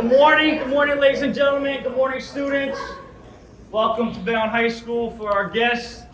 Good morning, ladies and gentlemen. Good morning, students. Welcome to Bayonne High School. For our guests,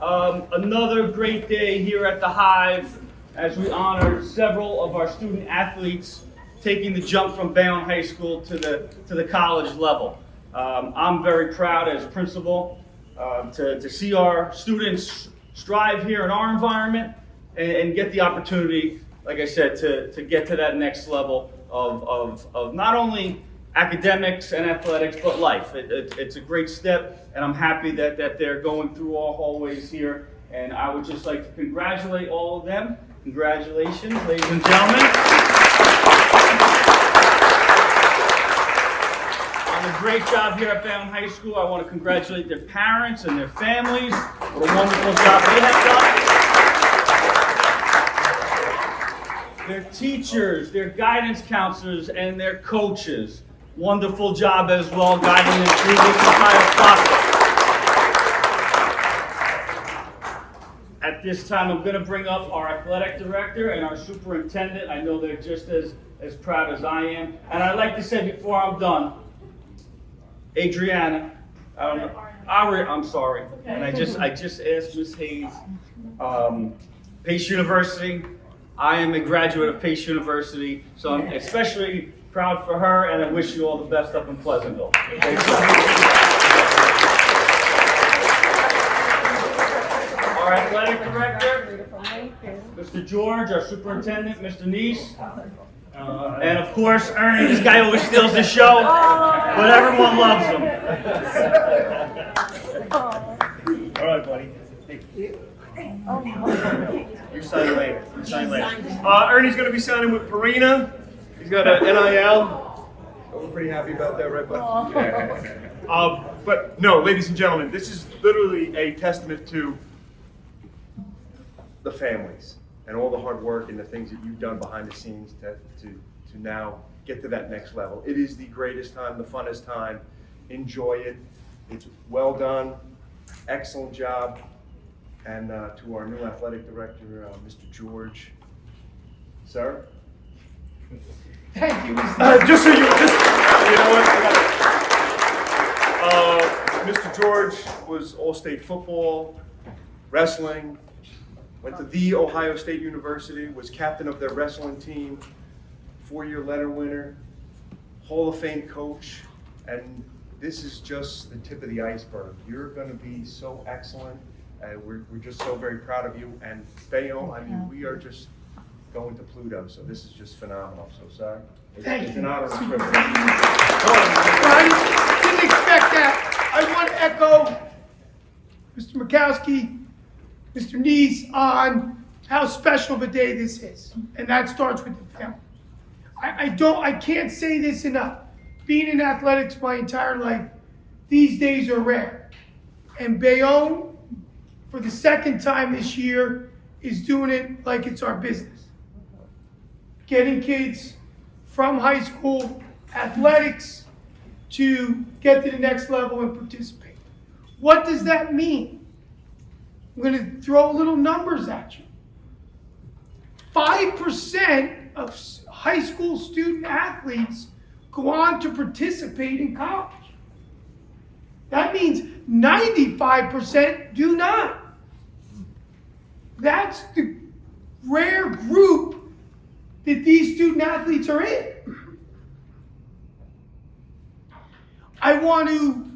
another great day here at the Hive as we honor several of our student athletes taking the jump from Bayonne High School to the college level. I'm very proud as principal to see our students strive here in our environment and get the opportunity, like I said, to get to that next level of not only academics and athletics, but life. It's a great step, and I'm happy that they're going through our hallways here. And I would just like to congratulate all of them. Congratulations, ladies and gentlemen. On a great job here at Bayonne High School. I want to congratulate their parents and their families. What a wonderful job they have done. Their teachers, their guidance counselors, and their coaches. Wonderful job as well, guiding them through this entire process. At this time, I'm going to bring up our athletic director and our superintendent. I know they're just as proud as I am. And I'd like to say before I'm done, Adriana, I'm sorry. And I just asked Ms. Hayes, Pace University. I am a graduate of Pace University, so I'm especially proud for her, and I wish you all the best up in Pleasantville. Our athletic director, Mr. George, our superintendent, Mr. Neese, and of course, Ernie. This guy always steals the show, but everyone loves him. All right, buddy. Thank you. You sign later. Ernie's going to be signing with Perina. He's got an NIL. We're pretty happy about that, right, bud? Yeah. But no, ladies and gentlemen, this is literally a testament to the families and all the hard work and the things that you've done behind the scenes to now get to that next level. It is the greatest time, the funnest time. Enjoy it. It's well done. Excellent job. And to our new athletic director, Mr. George. Sir? Thank you, Just so you know what? Mr. George was all-state football, wrestling, went to the Ohio State University, was captain of their wrestling team, 4-year letter winner, Hall of Fame coach, and this is just the tip of the iceberg. You're going to be so excellent. We're just so very proud of you. And Bayonne, I mean, we are just going to Pluto, so this is just phenomenal. So sorry. It's an honor and privilege. I didn't expect that. I want to echo Mr. Mikowski, Mr. Neese on how special of a day this is. And that starts with the family. I can't say this enough. Being in athletics my entire life, these days are rare. And Bayonne, for the second time this year, is doing it like it's our business. Getting kids from high school athletics to get to the next level and participate. What does that mean? I'm going to throw little numbers at you. 5% of high school student athletes go on to participate in college. That means 95% do not. That's the rare group that these student athletes are in. I want to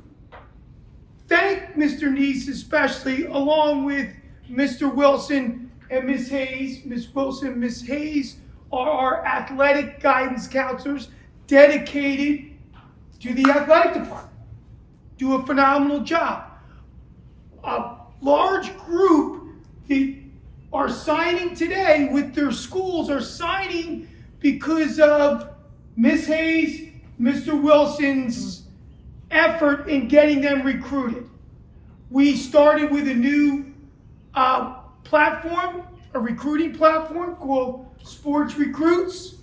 thank Mr. Neese especially, along with Mr. Wilson and Ms. Hayes. Ms. Wilson and Ms. Hayes are our athletic guidance counselors dedicated to the athletic department. Do a phenomenal job. A large group that are signing today with their schools are signing because of Ms. Hayes, Mr. Wilson's effort in getting them recruited. We started with a new platform, a recruiting platform called Sports Recruits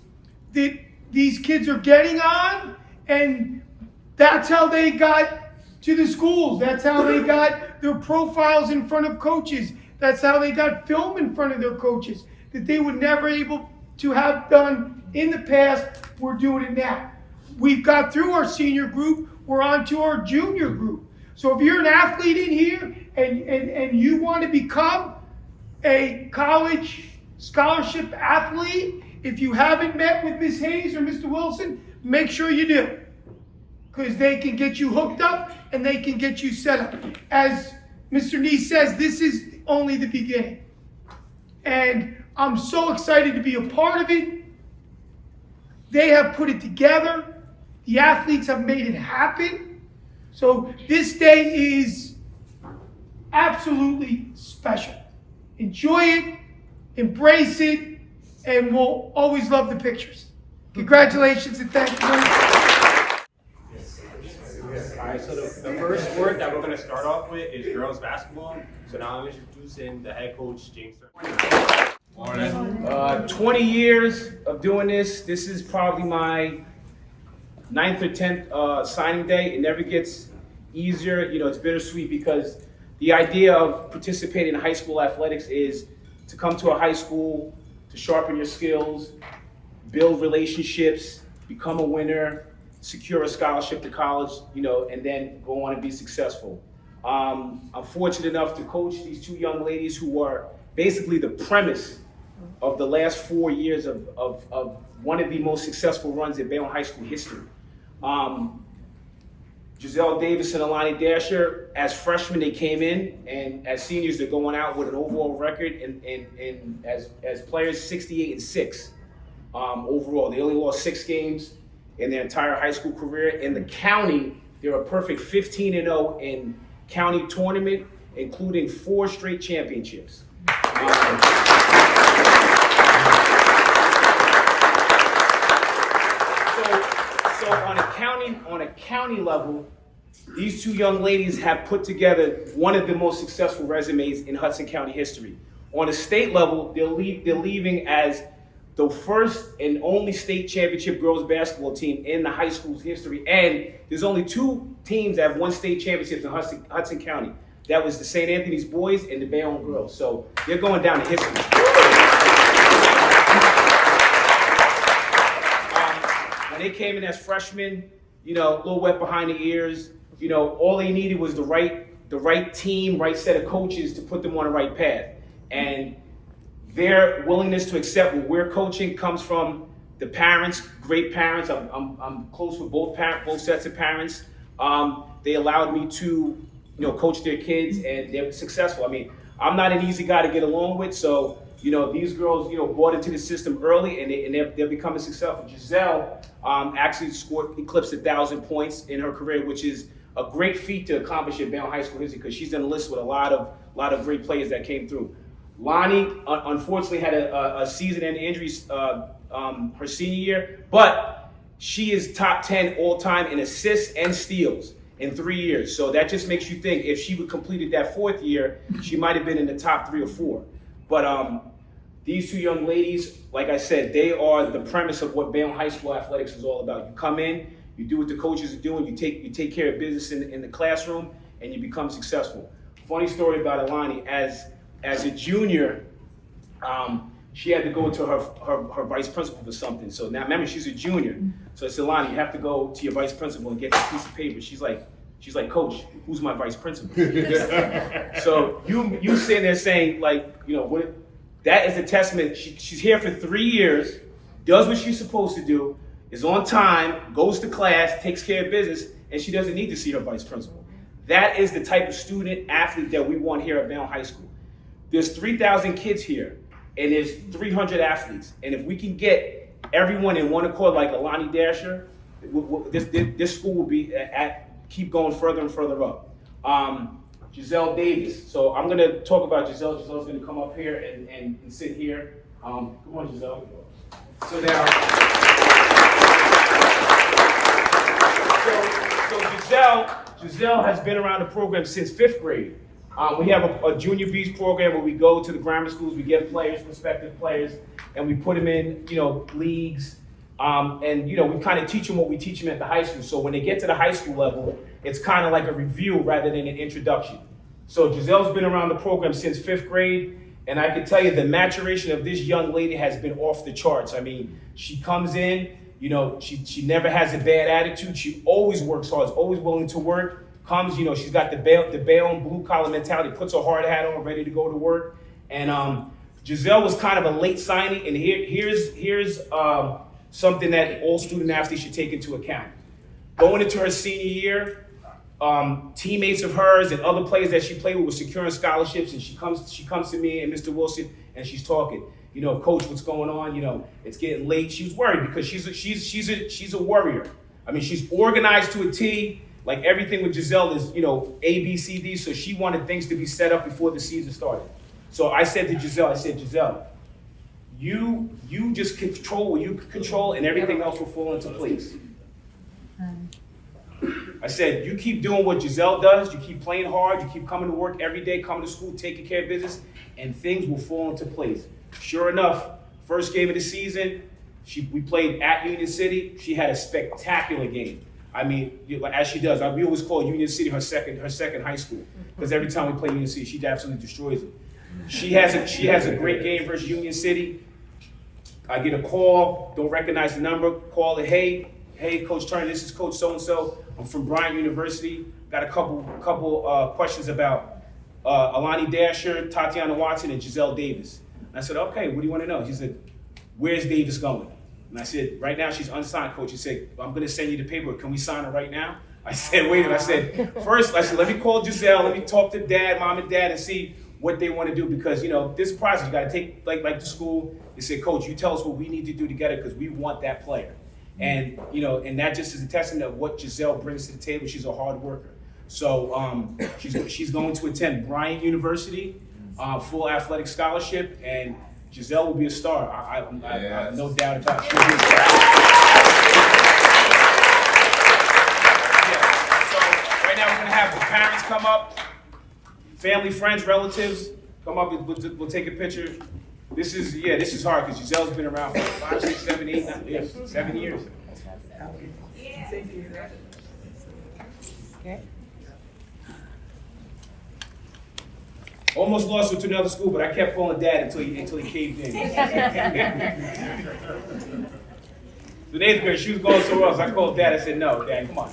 that these kids are getting on, and that's how they got to the schools. That's how they got their profiles in front of coaches. That's how they got film in front of their coaches that they were never able to have done in the past. We're doing it now. we've got through our senior group, we're on to our junior group. So if you're an athlete in here and you want to become a college scholarship athlete, if you haven't met with Ms. Hayes or Mr. Wilson, make sure you do. Because they can get you hooked up and they can get you set up. As Mr. Neese says, this is only the beginning. And I'm so excited to be a part of it. They have put it together. The athletes have made it happen. So this day is absolutely special. Enjoy it, embrace it, and we'll always love the pictures. Congratulations and thank you very much. All right, so the first sport that we're going to start off with is girls basketball. So now I'm introducing the head coach, James. 20 years of doing this. This is probably my 9th or 10th signing day. It never gets easier. You know, it's bittersweet because the idea of participating in high school athletics is to come to a high school, to sharpen your skills, build relationships, become a winner, secure a scholarship to college, you know, and then go on and be successful. I'm fortunate enough to coach these two young ladies who are basically the premise of the last 4 years of one of the most successful runs in Bayonne High School history. Giselle Davis and Alani Dasher, as freshmen, they came in, and as seniors, they're going out with an overall record, and as players, 68-6 overall. They only lost 6 games in their entire high school career. In the county, they're a perfect 15-0 in county tournament, including 4 straight championships. So on a county level, these two young ladies have put together one of the most successful resumes in Hudson County history. On a state level, they're leaving as the first and only state championship girls basketball team in the high school's history. And there's only 2 teams that have won state championships in Hudson County. That was the St. Anthony's boys and the Bayonne girls. So they're going down to history. When they came in as freshmen, you know, a little wet behind the ears, you know, all they needed was the right team, right set of coaches to put them on the right path. And their willingness to accept what we're coaching comes from the parents, great parents. I'm close with both sets of parents. They allowed me to, you know, coach their kids, and they're successful. I mean, I'm not an easy guy to get along with, so, you know, these girls, you know, bought into the system early, and they're becoming successful. Giselle actually eclipsed 1,000 points in her career, which is a great feat to accomplish at Bayonne High School history, because she's done a list with a lot of great players that came through. Lonnie, unfortunately, had a season-ending injury her senior year, but she is top 10 all-time in assists and steals in 3 years. So that just makes you think if she would completed that 4th year, she might have been in the top 3 or 4. But these two young ladies, like I said, they are the premise of what Bayonne High School athletics is all about. You come in, you do what the coaches are doing, you take care of business in the classroom, and you become successful. Funny story about Alani, as a junior, she had to go to her vice principal for something. So now, remember, she's a junior. So I said, Alani, you have to go to your vice principal and get this piece of paper. She's like, Coach, who's my vice principal? So you sitting there saying, like, you know, what? That is a testament. She's here for 3 years, does what she's supposed to do, is on time, goes to class, takes care of business, and she doesn't need to see her vice principal. That is the type of student athlete that we want here at Bayonne High School. There's 3,000 kids here, and there's 300 athletes. And if we can get everyone in one accord like Alani Dasher, this school will be keep going further and further up. Giselle Davis. So I'm going to talk about Giselle. Giselle's going to come up here and sit here. Come on, Giselle. So now, Giselle has been around the program since 5th grade. We have a junior beach program where we go to the grammar schools, we get players, prospective players, and we put them in, you know, leagues. And, you know, we kind of teach them what we teach them at the high school. So when they get to the high school level, it's kind of like a review rather than an introduction. So Giselle's been around the program since 5th grade, and I can tell you the maturation of this young lady has been off the charts. I mean, she comes in, You know, she never has a bad attitude. She always works hard, is always willing to work. Comes, you know, she's got the Bayonne blue collar mentality, puts her hard hat on, ready to go to work. And Giselle was kind of a late signing, and here's something that all student athletes should take into account. Going into her senior year, teammates of hers and other players that she played with were securing scholarships, and she comes to me and Mr. Wilson, and she's talking. You know, coach, what's going on? You know, it's getting late. She was worried because she's a warrior. I mean, she's organized to a T. Like everything with Giselle is, you know, A, B, C, D. So she wanted things to be set up before the season started. So I said to Giselle, Giselle, you just control what you can control, and everything else will fall into place. I said, you keep doing what Giselle does. You keep playing hard. You keep coming to work every day, coming to school, taking care of business, and things will fall into place. Sure enough, first game of the season, we played at Union City. She had a spectacular game. I mean, as she does. We always call Union City her second high school, because every time we play Union City, she absolutely destroys it. She has a great game versus Union City. I get a call, don't recognize the number, call it, hey, Coach Turner, this is Coach so-and-so. I'm from Bryant University. Got a couple questions about Alani Dasher, Tatiana Watson, and Giselle Davis. And I said, okay, what do you want to know? She said, where's Davis going? And I said, right now she's unsigned, Coach. He said, I'm going to send you the paperwork. Can we sign her right now? I said, wait a minute. I said, let me call Giselle. Let me talk to mom and dad, and see what they want to do, because, you know, this process, you got to take, like the school. They said, Coach, you tell us what we need to do together, because we want that player. And, you know, and that just is a testament of what Giselle brings to the table. She's a hard worker. So she's going to attend Bryant University, full athletic scholarship, and Giselle will be a star. I have no doubt about it. So right now we're going to have the parents come up, family, friends, relatives, come up, we'll take a picture. This is hard, because Giselle's been around for 5, 6, 7, 8, 9 years, 7 years. Okay. Almost lost her to another school, but I kept calling Dad until he caved in. The 8th grade, she was going somewhere else. I called Dad. I said, no, Dad, come on.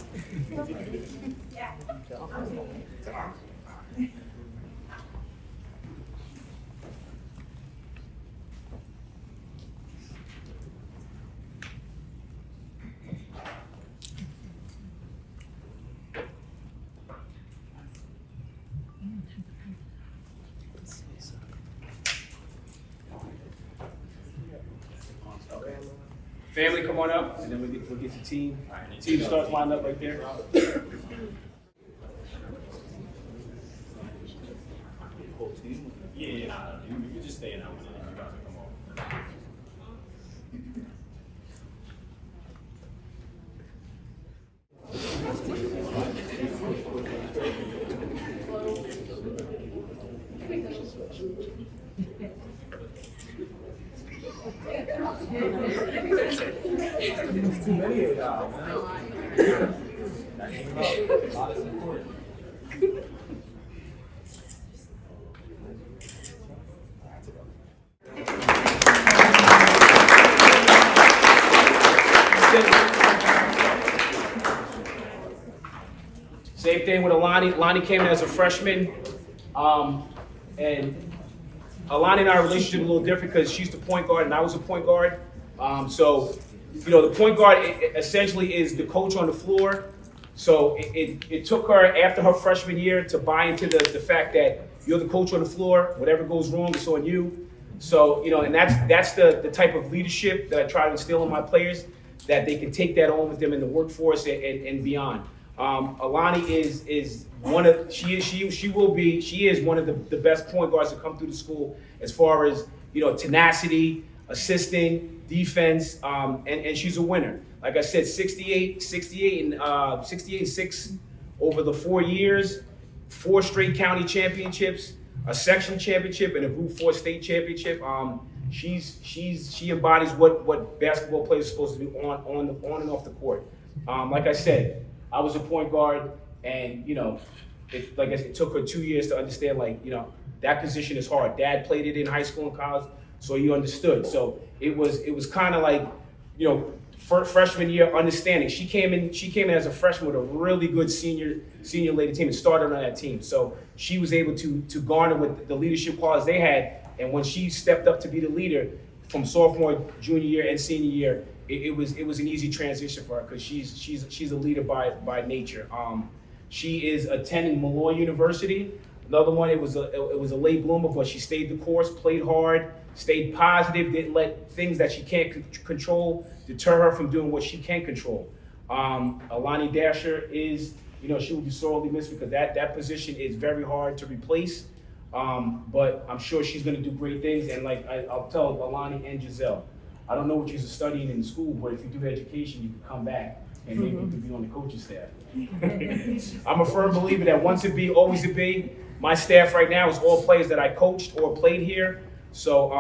Family, come on up, and then we'll get the team. Team starts lined up right there. Yeah, you can just stay in that one. You guys can come on. Same thing with Alani. Alani came in as a freshman, and Alani and our relationship is a little different because she's the point guard and I was a point guard. So, you know, the point guard essentially is the coach on the floor. So it took her after her freshman year to buy into the fact that you're the coach on the floor. Whatever goes wrong, it's on you. So, you know, and that's the type of leadership that I try to instill in my players, that they can take that on with them in the workforce and beyond. Alani is one of she is one of the best point guards to come through the school as far as, you know, tenacity, assisting, defense, and she's a winner. Like I said, 68 and 6 over the 4 years, 4 straight county championships, a section championship, and a Group 4 state championship. She embodies what basketball players are supposed to do on and off the court. Like I said, I was a point guard, and, you know, it took her 2 years to understand, like, you know, that position is hard. Dad played it in high school and college, so he understood. So it was kind of like, you know, freshman year understanding. She came in as a freshman with a really good senior lady team and started on that team. So she was able to garner with the leadership qualities they had. And when she stepped up to be the leader from sophomore, junior year, and senior year, it was an easy transition for her because she's a leader by nature. She is attending Malloy University. Another one, it was a late bloomer, but she stayed the course, played hard, stayed positive, didn't let things that she can't control deter her from doing what she can control. Alani Dasher is, she will be sorely missed because that position is very hard to replace. But I'm sure she's going to do great things. And like I'll tell Alani and Giselle, I don't know what you're studying in school, but if you do education, you can come back and maybe you can be on the coaching staff. I'm a firm believer that once a B, always a B. My staff right now is all players that I coached or played here. So,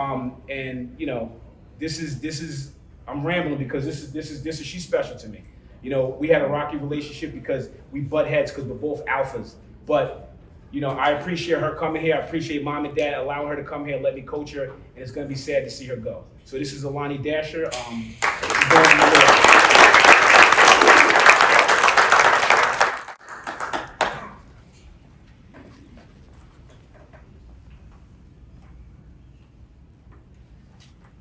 this is I'm rambling because she's special to me. We had a rocky relationship because we butt heads because we're both alphas. But, I appreciate her coming here. I appreciate mom and dad allowing her to come here and let me coach her. And it's going to be sad to see her go. So this is Alani Dasher.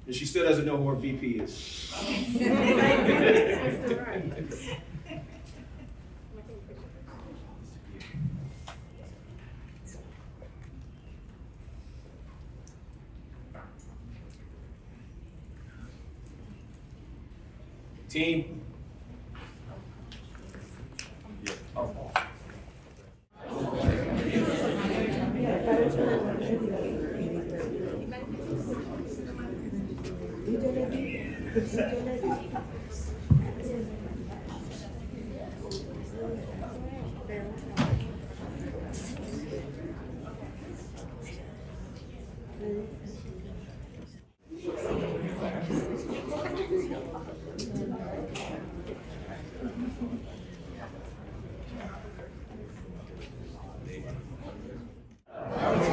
And she still doesn't know who her VP is. Team.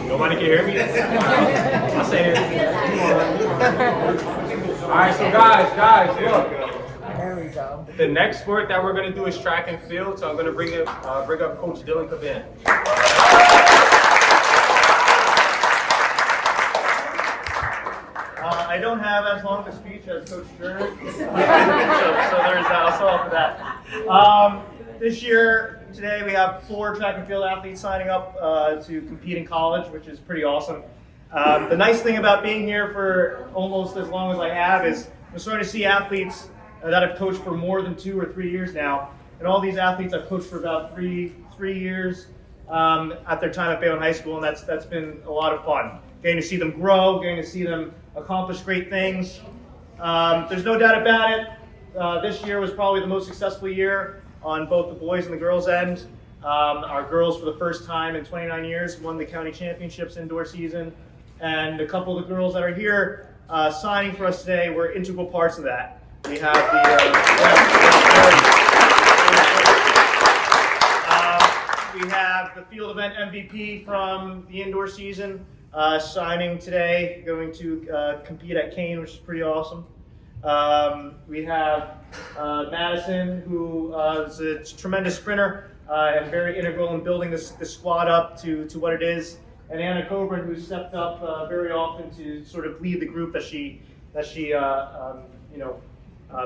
Nobody can hear me? I'll say it. All right, so guys, look. There we go. The next sport that we're going to do is track and field, so I'm going to bring up Coach Dylan Caban. I don't have as long of a speech as Coach Stern, so there's that. I'll start off with that. This year, today, we have 4 track and field athletes signing up to compete in college, which is pretty awesome. The nice thing about being here for almost as long as I have is I'm starting to see athletes that I've coached for more than 2 or 3 years now. And all these athletes I've coached for about three years at their time at Bayonne High School, and that's been a lot of fun. Getting to see them grow, getting to see them accomplish great things. There's no doubt about it. This year was probably the most successful year on both the boys and the girls' end. Our girls, for the first time in 29 years, won the county championships indoor season. And a couple of the girls that are here signing for us today were integral parts of that. We have we have the field event MVP from the indoor season signing today, going to compete at Kane, which is pretty awesome. We have Madison, who is a tremendous sprinter and very integral in building this squad up to what it is. And Anna Coburn, who stepped up very often to sort of lead the group that she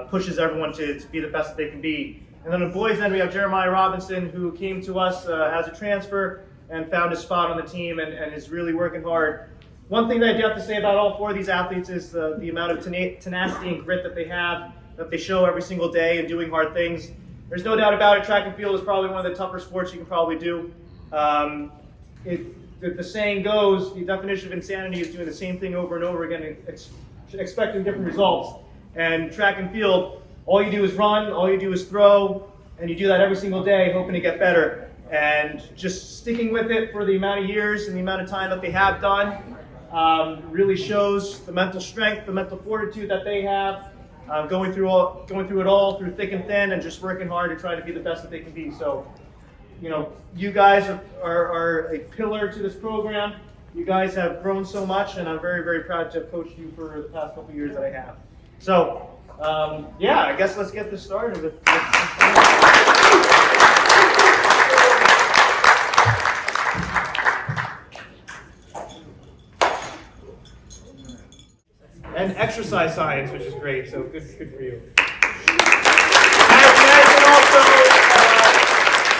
pushes everyone to be the best that they can be. And then on the boys' end, we have Jeremiah Robinson, who came to us as a transfer and found his spot on the team and is really working hard. One thing that I do have to say about all 4 of these athletes is the amount of tenacity and grit that they have, that they show every single day in doing hard things. There's no doubt about it, track and field is probably one of the tougher sports you can probably do. The saying goes, the definition of insanity is doing the same thing over and over again and expecting different results. And track and field, all you do is run, all you do is throw, and you do that every single day hoping to get better. And just sticking with it for the amount of years and the amount of time that they have done really shows the mental strength, the mental fortitude that they have, going through it all, through thick and thin, and just working hard to try to be the best that they can be. So, you guys are a pillar to this program. You guys have grown so much, and I'm very, very proud to have coached you for the past couple of years that I have. So, yeah, I guess let's get this started with. And exercise science, which is great. So good for you.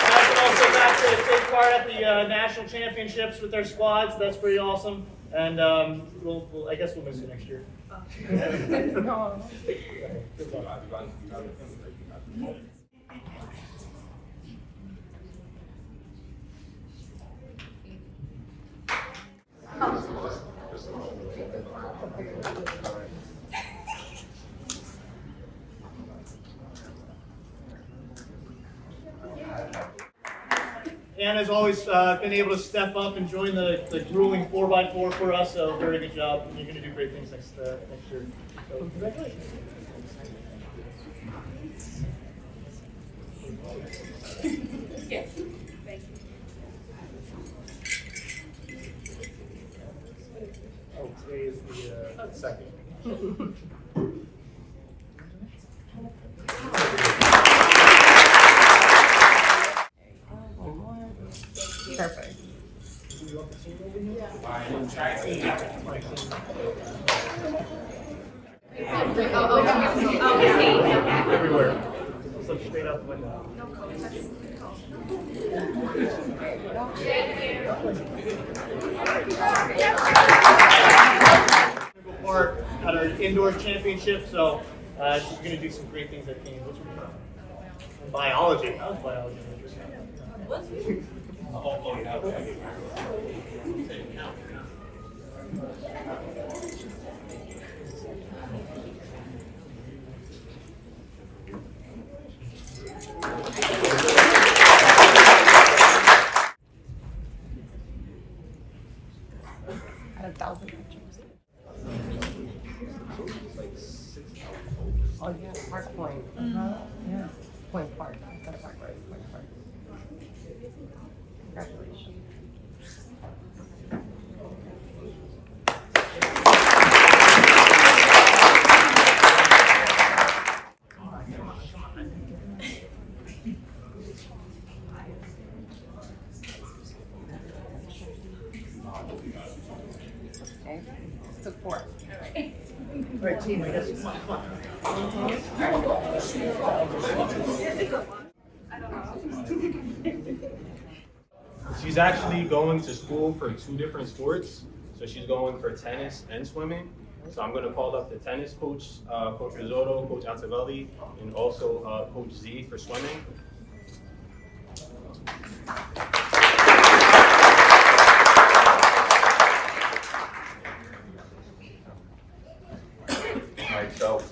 Madison also got to take part at the national championships with their squads. That's pretty awesome. And I guess we'll miss you next year. Anna's always been able to step up and join the grueling 4x4 for us, so very good job. You're going to do great things next year. So congratulations. Yes. Thank you. Oh, today is the second. Perfect. Everywhere. Let's look straight out the window. Part at our indoor championship, so she's going to do some great things at games. What's your name? Biology. That was biology. At 1,000 pictures. Oh yeah, Park Point. Yeah. Point Park. Instead of Park Road. Point Park. Congratulations. Okay. Took 4. All right, team, I guess. Come on. She's actually going to school for 2 different sports. So she's going for tennis and swimming. So I'm going to call up the tennis coach, Coach Risotto, Coach Antavelli, and also Coach Z for swimming. All right, so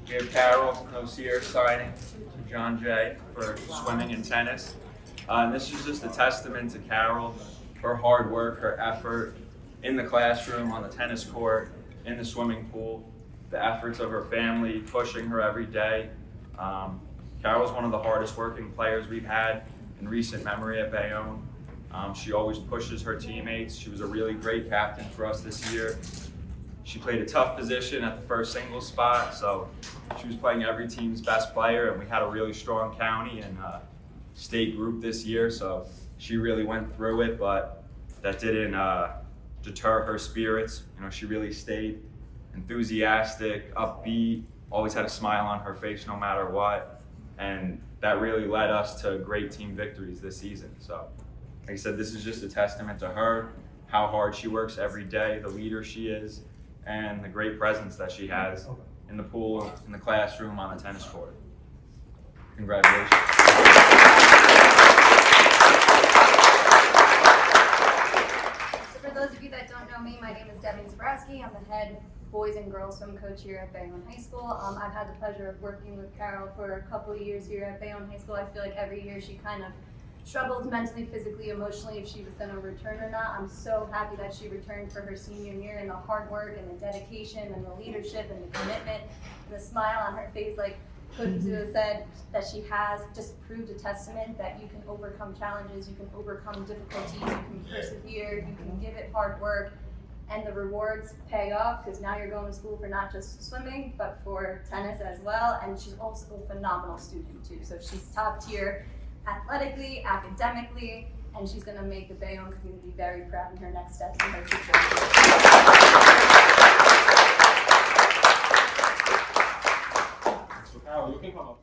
we have Carol Nosier signing to John Jay for swimming and tennis. And this is just a testament to Carol, her hard work, her effort in the classroom, on the tennis court, in the swimming pool, the efforts of her family pushing her every day. Carol's one of the hardest working players we've had in recent memory at Bayonne. She always pushes her teammates. She was a really great captain for us this year. She played a tough position at the first singles spot, so she was playing every team's best player, and we had a really strong county and state group this year, so she really went through it, but that didn't deter her spirits. You know, she really stayed enthusiastic, upbeat, always had a smile on her face no matter what, and that really led us to great team victories this season. So, like I said, this is just a testament to her, how hard she works every day, the leader she is, and the great presence that she has in the pool, in the classroom, on the tennis court. Congratulations. So for those of you that don't know me, my name is Devin Zabrowski. I'm the head boys and girls swim coach here at Bayonne High School. I've had the pleasure of working with Carol for a couple of years here at Bayonne High School. I feel like every year she kind of struggled mentally, physically, emotionally if she was going to return or not. I'm so happy that she returned for her senior year, and the hard work and the dedication and the leadership and the commitment and the smile on her face, like Coach Zua said, that she has just proved a testament that you can overcome challenges, you can overcome difficulties, you can persevere, you can give it hard work, and the rewards pay off because now you're going to school for not just swimming, but for tennis as well. And she's also a phenomenal student too. So she's top tier athletically, academically, and she's going to make the Bayonne community very proud in her next steps in her future. So Carol, you can come up.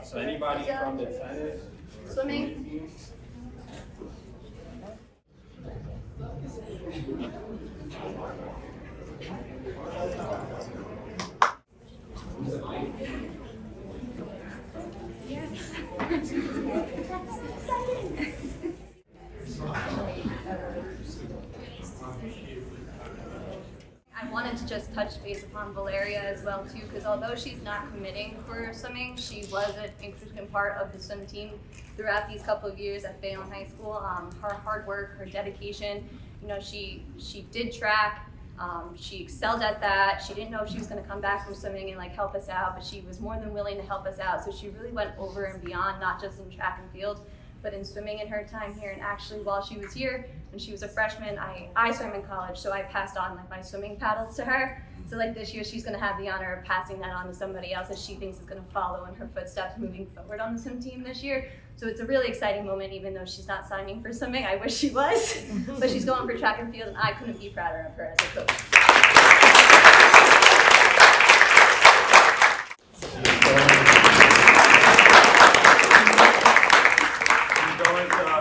So anybody from the tennis or Swimming. team? I wanted to just touch base upon Valeria as well too, because although she's not committing for swimming, she was an intricate part of the swim team throughout these couple of years at Bayonne High School. Her hard work, her dedication, you know, she did track. She excelled at that. She didn't know if she was going to come back from swimming and like help us out, but she was more than willing to help us out. So she really went over and beyond, not just in track and field, but in swimming in her time here. And actually, while she was here, when she was a freshman, I swam in college, so I passed on like my swimming paddles to her. So like this year, she's going to have the honor of passing that on to somebody else that she thinks is going to follow in her footsteps moving forward on the swim team this year. So it's a really exciting moment, even though she's not signing for swimming. I wish she was, but she's going for track and field, and I couldn't be prouder of her as a coach.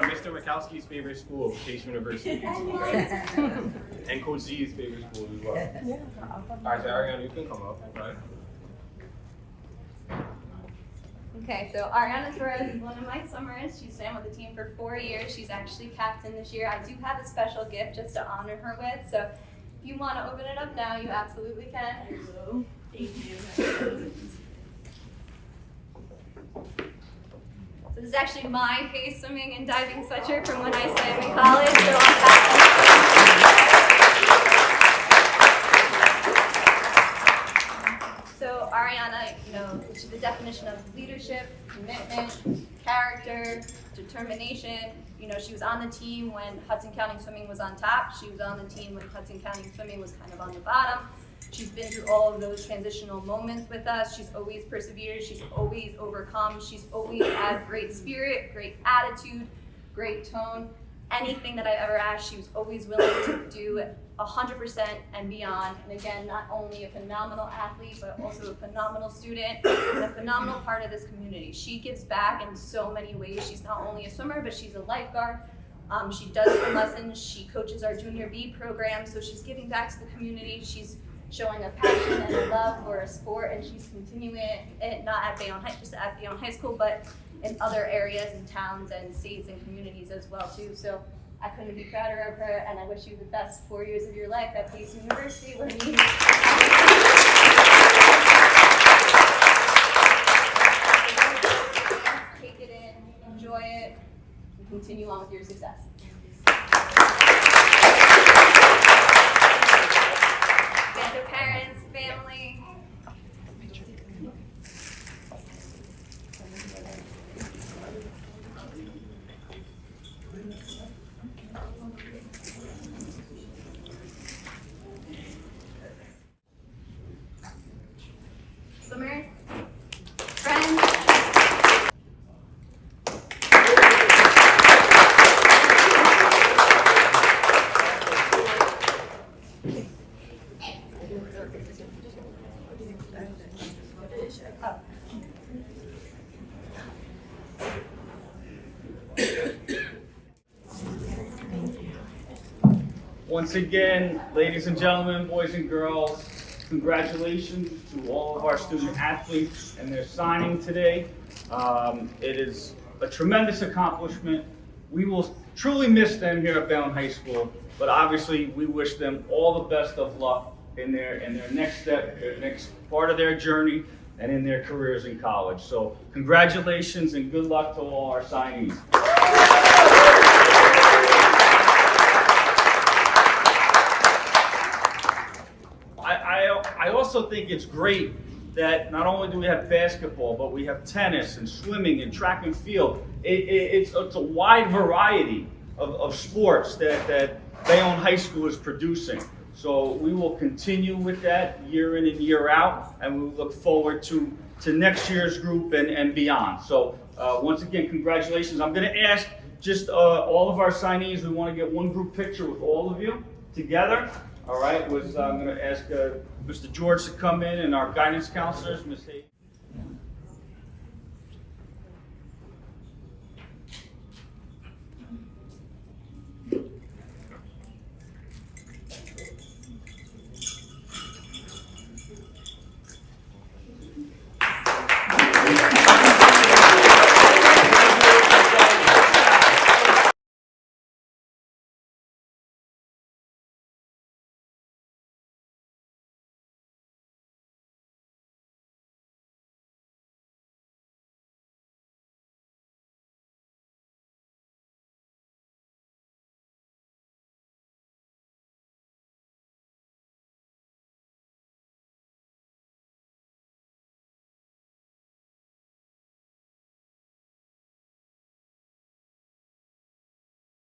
Mr. Mikowski's favorite school, Case University. And Coach Z's favorite school as well. All right, so Ariana, you can come up, right? Okay, so Ariana Torres is one of my swimmers. She's swam with the team for 4 years. She's actually captain this year. I do have a special gift just to honor her with. So if you want to open it up now, you absolutely can. Here you go. Thank you. So this is actually my Pace swimming and diving sweatshirt from when I swam in college. So I'm back. So Ariana, you know, she's the definition of leadership, commitment, character, determination. You know, she was on the team when Hudson County Swimming was on top. She was on the team when Hudson County Swimming was kind of on the bottom. She's been through all of those transitional moments with us. She's always persevered. She's always overcome. She's always had great spirit, great attitude, great tone. Anything that I've ever asked, she was always willing to do 100% and beyond. And again, not only a phenomenal athlete, but also a phenomenal student and a phenomenal part of this community. She gives back in so many ways. She's not only a swimmer, but she's a lifeguard. She does swim lessons. She coaches our Junior B program. So she's giving back to the community. She's showing a passion and a love for a sport, and she's continuing it not at Bayonne High, just at Bayonne High School, but in other areas and towns and states and communities as well too. So I couldn't be prouder of her, and I wish you the best 4 years of your life at Pace University, where you take it in, enjoy it, and continue on with your success. Their parents, family. Swimmers, friends. Once again, ladies and gentlemen, boys and girls, congratulations to all of our student athletes and their signing today. It is a tremendous accomplishment. We will truly miss them here at Bayonne High School, but obviously we wish them all the best of luck in their next step, their next part of their journey. and in their careers in college. So congratulations and good luck to all our signees. I also think it's great that not only do we have basketball, but we have tennis and swimming and track and field. It's a wide variety of sports that Bayonne High School is producing. So we will continue with that year in and year out, and we look forward to next year's group and beyond. So once again, congratulations. I'm going to ask just all of our signees, we want to get one group picture with all of you together. All right, I'm going to ask Mr. George to come in and our guidance counselors, Ms. Hayes.